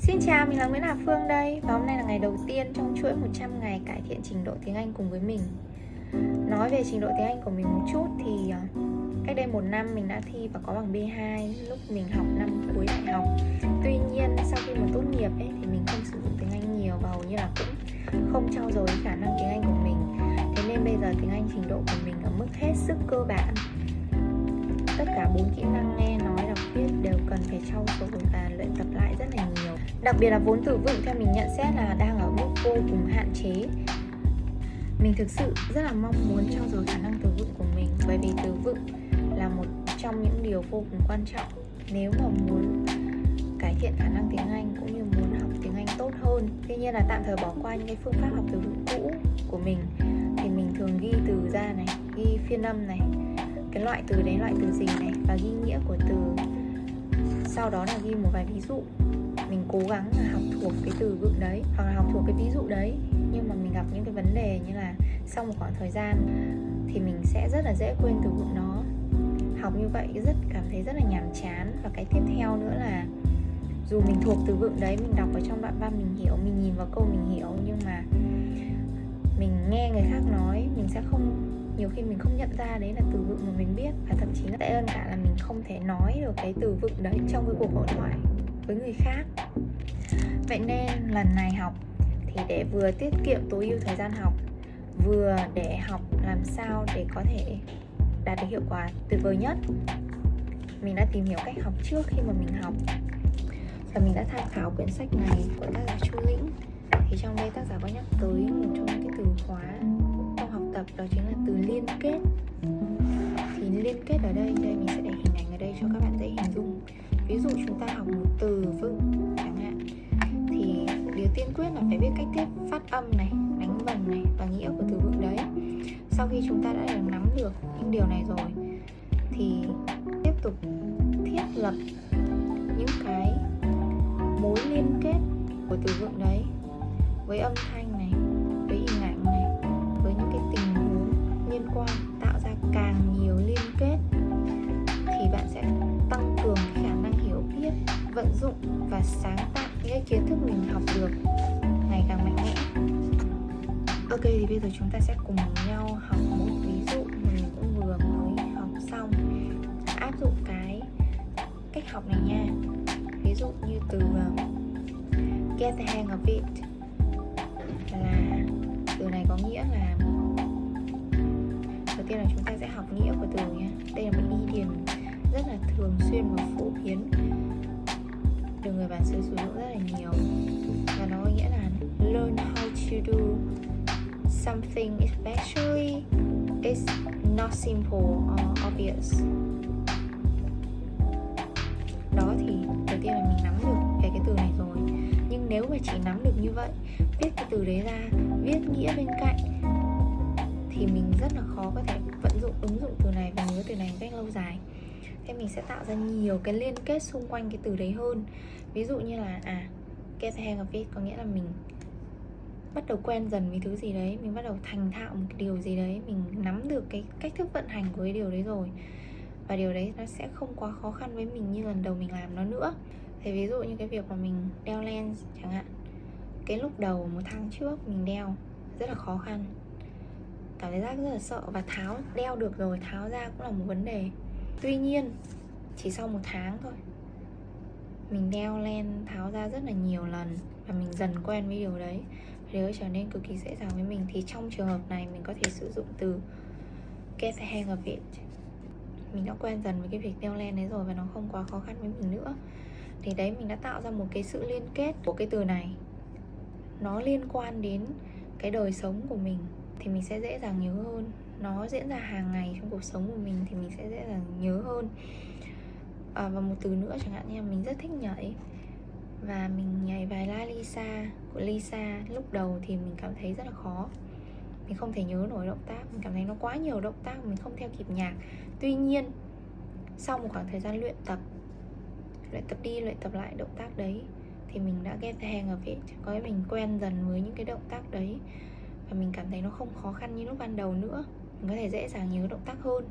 Xin chào, mình là Nguyễn Hà Phương đây. Và hôm nay là ngày đầu tiên trong chuỗi 100 ngày cải thiện trình độ tiếng Anh cùng với mình. Nói về trình độ tiếng Anh của mình một chút thì cách đây 1 năm mình đã thi và có bằng B2 lúc mình học năm cuối đại học. Tuy nhiên sau khi mà tốt nghiệp ấy, thì mình không sử dụng tiếng Anh nhiều và hầu như là cũng không trau dồi khả năng tiếng Anh của mình. Thế nên bây giờ tiếng Anh trình độ của mình ở mức hết sức cơ bản. Tất cả 4 kỹ năng nghe, nói, đọc, viết đều cần phải trau dồi và luyện tập lại rất là nhiều. Đặc biệt là vốn từ vựng theo mình nhận xét là đang ở mức vô cùng hạn chế. Mình thực sự rất là mong muốn trau dồi khả năng từ vựng của mình, bởi vì từ vựng là một trong những điều vô cùng quan trọng nếu mà muốn cải thiện khả năng tiếng Anh cũng như muốn học tiếng Anh tốt hơn. Tuy nhiên là tạm thời bỏ qua những cái phương pháp học từ vựng cũ của mình, thì mình thường ghi từ ra này, ghi phiên âm này, cái loại từ đấy loại từ gì này, và ghi nghĩa của từ. Sau đó là ghi một vài ví dụ. Mình cố gắng là học thuộc cái từ vựng đấy hoặc là học thuộc cái ví dụ đấy. Nhưng mà mình gặp những cái vấn đề như là sau một khoảng thời gian thì mình sẽ rất là dễ quên từ vựng đó. Học như vậy cảm thấy rất là nhàm chán. Và cái tiếp theo nữa là dù mình thuộc từ vựng đấy, mình đọc ở trong đoạn văn mình hiểu, mình nhìn vào câu mình hiểu, nhưng mà mình nghe người khác nói, nhiều khi mình không nhận ra đấy là từ vựng mà mình biết. Và thậm chí là tệ hơn cả là mình không thể nói được cái từ vựng đấy trong cái cuộc hội thoại với người khác. Vậy nên lần này học thì để vừa tiết kiệm tối ưu thời gian học, vừa để học làm sao để có thể đạt được hiệu quả tuyệt vời nhất, mình đã tìm hiểu cách học trước khi mà mình học. Và mình đã tham khảo quyển sách này của tác giả Chu Lĩnh. Thì trong đây tác giả có nhắc tới một trong những cái từ khóa trong học tập, đó chính là từ liên kết. Thì liên kết ở đây mình sẽ để hình ảnh ở đây cho các bạn dễ hình dung. Ví dụ chúng ta học một từ vựng chẳng hạn, thì điều tiên quyết là phải biết cách tiếp phát âm này, đánh vần này và nghĩa của từ vựng đấy. Sau khi chúng ta đã được nắm được những điều này rồi thì tiếp tục thiết lập những cái mối liên kết của từ vựng đấy với âm thanh này, với hình ảnh này, với những cái tình huống liên quan, tạo ra càng nhiều liên kết thì bạn sẽ tăng cường khả năng hiểu biết, vận dụng và sáng tạo những cái kiến thức mình học được ngày càng mạnh mẽ. Ok, thì bây giờ chúng ta sẽ cùng nhau học một ví dụ mà mình cũng vừa mới học xong, áp dụng cái cách học này nha. Ví dụ như từ get the hang of it, là từ này có nghĩa là, đầu tiên là chúng ta sẽ học nghĩa của từ nha. Đây là một idiom rất là thường xuyên và phổ biến, được người bản xứ sử dụng rất là nhiều, và nó có nghĩa là learn how to do something especially is not simple or obvious. Đó, thì đầu tiên là mình nắm được về cái từ này rồi, nhưng nếu mà chỉ nắm được như vậy, viết cái từ đấy ra, viết nghĩa bên cạnh, thì mình rất là khó có thể ứng dụng từ này và nhớ từ này một cách lâu dài. Thế mình sẽ tạo ra nhiều cái liên kết xung quanh cái từ đấy hơn. Ví dụ như là get the hang of it có nghĩa là mình bắt đầu quen dần với thứ gì đấy, mình bắt đầu thành thạo một cái điều gì đấy, mình nắm được cái cách thức vận hành của cái điều đấy rồi, và điều đấy nó sẽ không quá khó khăn với mình như lần đầu mình làm nó nữa. Thì ví dụ như cái việc mà mình đeo lens chẳng hạn, cái lúc đầu 1 tháng trước mình đeo rất là khó khăn, cảm thấy rất là sợ, và đeo được rồi, tháo ra cũng là một vấn đề. Tuy nhiên chỉ sau 1 tháng thôi, mình đeo lens tháo ra rất là nhiều lần và mình dần quen với điều đấy, điều trở nên cực kỳ dễ dàng với mình. Thì trong trường hợp này mình có thể sử dụng từ get the hang of it. Mình đã quen dần với cái việc đeo lens đấy rồi và nó không quá khó khăn với mình nữa. Thì đấy, mình đã tạo ra một cái sự liên kết của cái từ này, nó liên quan đến cái đời sống của mình thì mình sẽ dễ dàng nhớ hơn. Nó diễn ra hàng ngày trong cuộc sống của mình thì mình sẽ dễ dàng nhớ hơn. Và một từ nữa chẳng hạn như là mình rất thích nhảy, và mình nhảy bài La Lisa của Lisa. Lúc đầu thì mình cảm thấy rất là khó, mình không thể nhớ nổi động tác, mình cảm thấy nó quá nhiều động tác, mình không theo kịp nhạc. Tuy nhiên sau một khoảng thời gian luyện tập đi luyện tập lại động tác đấy thì mình đã get the hang of it, có nghĩa mình quen dần với những cái động tác đấy và mình cảm thấy nó không khó khăn như lúc ban đầu nữa, mình có thể dễ dàng nhớ động tác hơn.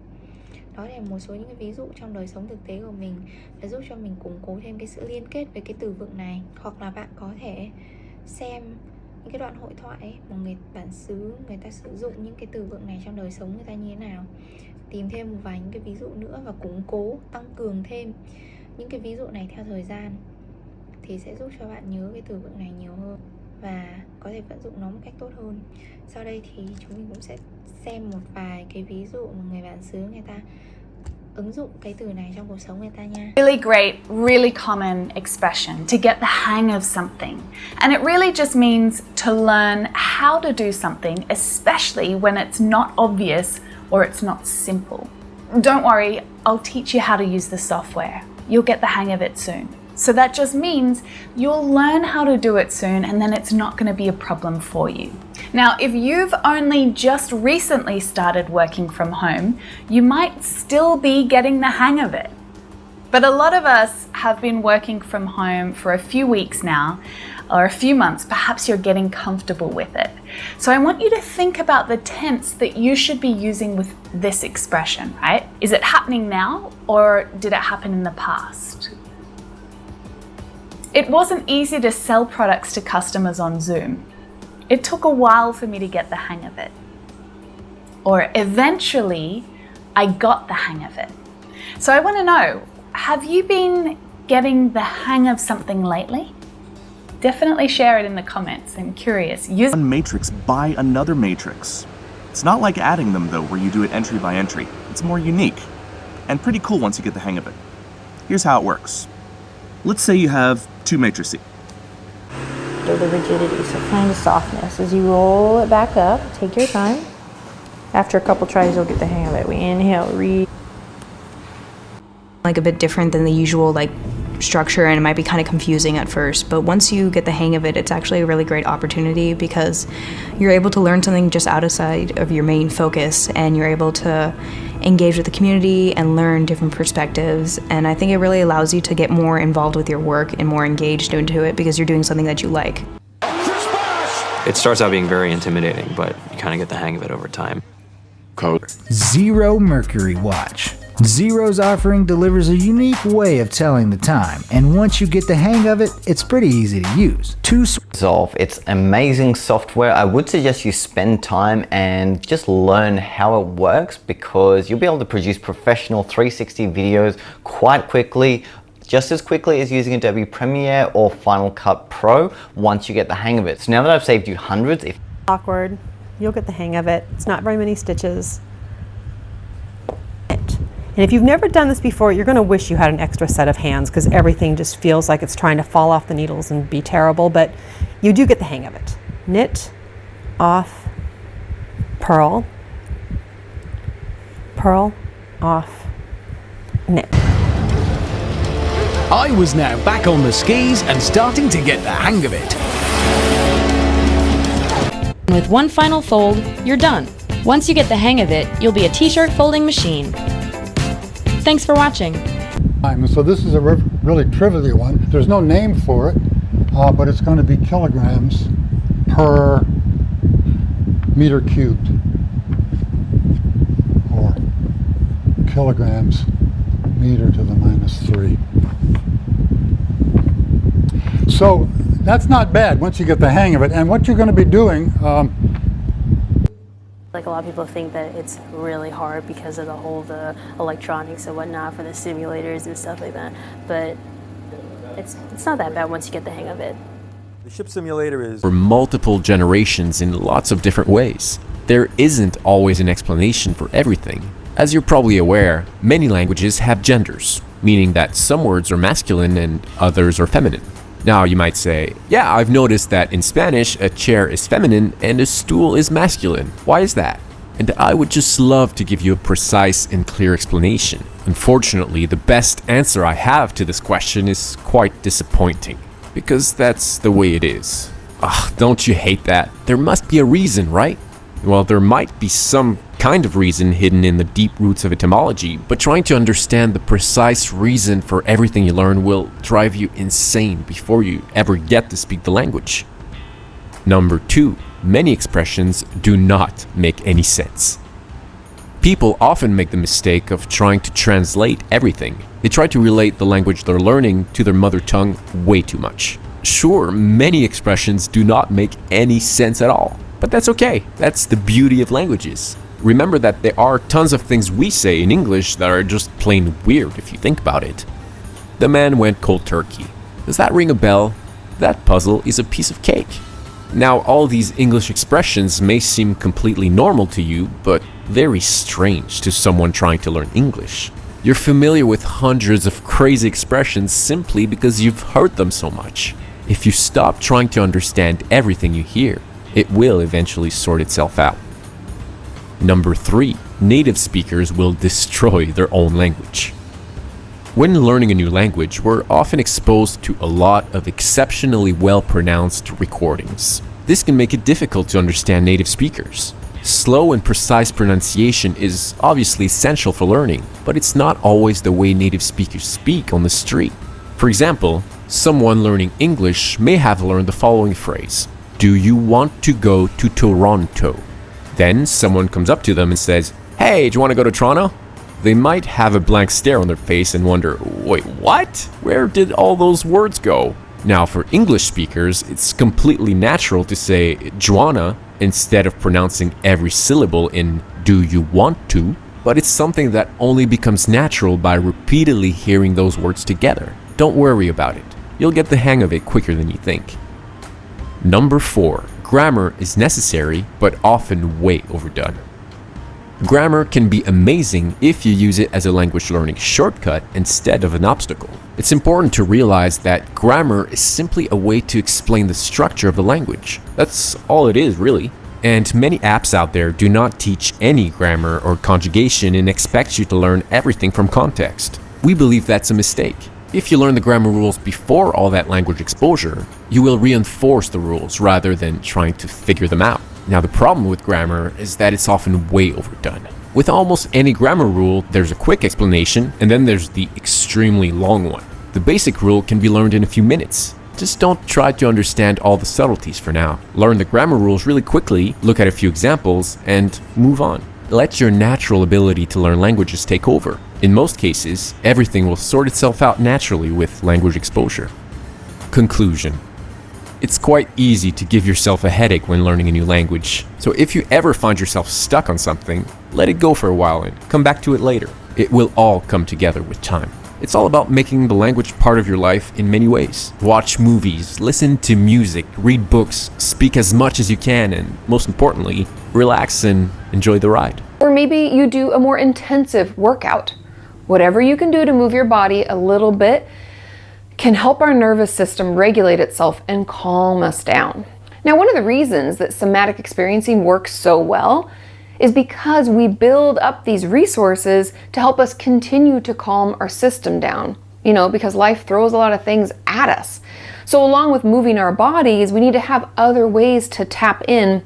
Đó là một số những cái ví dụ trong đời sống thực tế của mình để giúp cho mình củng cố thêm cái sự liên kết với cái từ vựng này. Hoặc là bạn có thể xem những cái đoạn hội thoại ấy, mà người bản xứ người ta sử dụng những cái từ vựng này trong đời sống người ta như thế nào, tìm thêm một vài những cái ví dụ nữa và củng cố, tăng cường thêm những cái ví dụ này theo thời gian thì sẽ giúp cho bạn nhớ cái từ vựng này nhiều hơn và có thể vận dụng nó một cách tốt hơn. Sau đây thì chúng mình cũng sẽ xem một vài cái ví dụ mà người bản xứ người ta ứng dụng cái từ này trong cuộc sống người ta nha. Really great, really common expression to get the hang of something. And it really just means to learn how to do something, especially when it's not obvious or it's not simple. Don't worry, I'll teach you how to use the software. You'll get the hang of it soon. So that just means you'll learn how to do it soon and then it's not going to be a problem for you. Now, if you've only just recently started working from home, you might still be getting the hang of it. But a lot of us have been working from home for a few weeks now, or a few months, perhaps you're getting comfortable with it. So I want you to think about the tense that you should be using with this expression, right? Is it happening now or did it happen in the past? It wasn't easy to sell products to customers on Zoom. It took a while for me to get the hang of it. Or eventually, I got the hang of it. So I want to know, have you been getting the hang of something lately? Definitely share it in the comments. I'm curious. Use one matrix by another matrix. It's not like adding them though, where you do it entry by entry. It's more unique and pretty cool once you get the hang of it. Here's how it works. Let's say you have two matrices. Or the rigidity, so find the softness. As you roll it back up, take your time. After a couple tries, you'll get the hang of it. We inhale, read. Like a bit different than the usual like structure, and it might be kind of confusing at first, but once you get the hang of it, it's actually a really great opportunity because you're able to learn something just outside of your main focus, and you're able to engage with the community and learn different perspectives. And I think it really allows you to get more involved with your work and more engaged into it because you're doing something that you like. It starts out being very intimidating, but you kind of get the hang of it over time. Code. Zero Mercury Watch. Zero's offering delivers a unique way of telling the time, and once you get the hang of it, it's pretty easy to use. It's amazing software. I would suggest you spend time and just learn how it works because you'll be able to produce professional 360 videos quite quickly, just as quickly as using Adobe Premiere or Final Cut Pro once you get the hang of it. So now that I've saved you hundreds, awkward, you'll get the hang of it. It's not very many stitches. And if you've never done this before, you're going to wish you had an extra set of hands because everything just feels like it's trying to fall off the needles and be terrible, but you do get the hang of it. Knit, off, purl, purl, off, knit. I was now back on the skis and starting to get the hang of it. With one final fold, you're done. Once you get the hang of it, you'll be a t-shirt folding machine. Thanks for watching. So this is a really trivial one. There's no name for it, but it's going to be kilograms per meter cubed, or kilograms meter to the -3. So that's not bad once you get the hang of it. And what you're going to be doing, like a lot of people think that it's really hard because of the electronics and whatnot for the simulators and stuff like that. But it's not that bad once you get the hang of it. The ship simulator is for multiple generations in lots of different ways. There isn't always an explanation for everything. As you're probably aware, many languages have genders, meaning that some words are masculine and others are feminine. Now you might say, yeah, I've noticed that in Spanish a chair is feminine and a stool is masculine. Why is that? And I would just love to give you a precise and clear explanation. Unfortunately, the best answer I have to this question is quite disappointing, because that's the way it is. Ugh, don't you hate that? There must be a reason, right? Well, there might be some kind of reason hidden in the deep roots of etymology, but trying to understand the precise reason for everything you learn will drive you insane before you ever get to speak the language. Number 2, many expressions do not make any sense. People often make the mistake of trying to translate everything. They try to relate the language they're learning to their mother tongue way too much. Sure, many expressions do not make any sense at all, but that's okay. That's the beauty of languages. Remember that there are tons of things we say in English that are just plain weird if you think about it. The man went cold turkey. Does that ring a bell? That puzzle is a piece of cake. Now, all these English expressions may seem completely normal to you, but very strange to someone trying to learn English. You're familiar with hundreds of crazy expressions simply because you've heard them so much. If you stop trying to understand everything you hear, it will eventually sort itself out. Number 3. Native speakers will destroy their own language. When learning a new language, we're often exposed to a lot of exceptionally well-pronounced recordings. This can make it difficult to understand native speakers. Slow and precise pronunciation is obviously essential for learning, but it's not always the way native speakers speak on the street. For example, someone learning English may have learned the following phrase: "Do you want to go to Toronto?" Then someone comes up to them and says, "Hey, do you want to go to Toronto?" They might have a blank stare on their face and wonder, wait, what? Where did all those words go? Now, for English speakers, it's completely natural to say Joanna instead of pronouncing every syllable in "do you want to?" But it's something that only becomes natural by repeatedly hearing those words together. Don't worry about it. You'll get the hang of it quicker than you think. Number 4. Grammar is necessary, but often way overdone. Grammar can be amazing if you use it as a language learning shortcut instead of an obstacle. It's important to realize that grammar is simply a way to explain the structure of the language. That's all it is, really. And many apps out there do not teach any grammar or conjugation and expect you to learn everything from context. We believe that's a mistake. If you learn the grammar rules before all that language exposure, you will reinforce the rules rather than trying to figure them out. Now, the problem with grammar is that it's often way overdone. With almost any grammar rule, there's a quick explanation, and then there's the extremely long one. The basic rule can be learned in a few minutes. Just don't try to understand all the subtleties for now. Learn the grammar rules really quickly, look at a few examples, and move on. Let your natural ability to learn languages take over. In most cases, everything will sort itself out naturally with language exposure. Conclusion. It's quite easy to give yourself a headache when learning a new language. So if you ever find yourself stuck on something, let it go for a while and come back to it later. It will all come together with time. It's all about making the language part of your life in many ways. Watch movies, listen to music, read books, speak as much as you can, and most importantly, relax and enjoy the ride. Or maybe you do a more intensive workout. Whatever you can do to move your body a little bit can help our nervous system regulate itself and calm us down. Now, one of the reasons that somatic experiencing works so well is because we build up these resources to help us continue to calm our system down. Because life throws a lot of things at us. So along with moving our bodies, we need to have other ways to tap in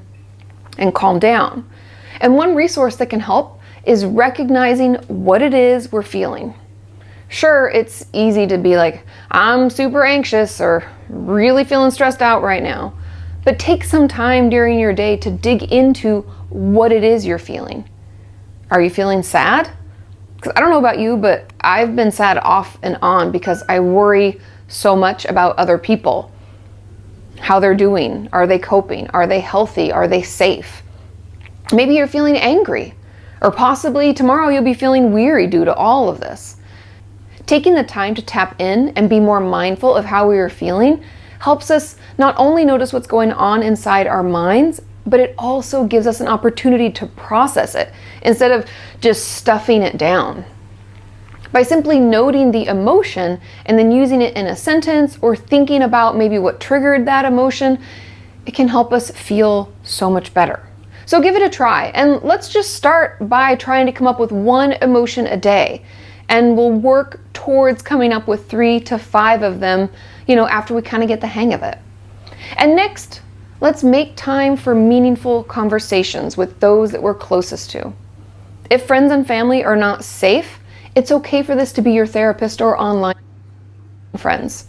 and calm down. And one resource that can help is recognizing what it is we're feeling. Sure, it's easy to be like, I'm super anxious or really feeling stressed out right now. But take some time during your day to dig into what it is you're feeling. Are you feeling sad? Because I don't know about you, but I've been sad off and on because I worry so much about other people. How they're doing. Are they coping? Are they healthy? Are they safe? Maybe you're feeling angry. Or possibly tomorrow you'll be feeling weary due to all of this. Taking the time to tap in and be more mindful of how we are feeling helps us not only notice what's going on inside our minds, but it also gives us an opportunity to process it instead of just stuffing it down. By simply noting the emotion and then using it in a sentence or thinking about maybe what triggered that emotion, it can help us feel so much better. So give it a try, and let's just start by trying to come up with one emotion a day. And we'll work towards coming up with 3 to 5 of them, after we kind of get the hang of it. And next, let's make time for meaningful conversations with those that we're closest to. If friends and family are not safe, it's okay for this to be your therapist or online friends.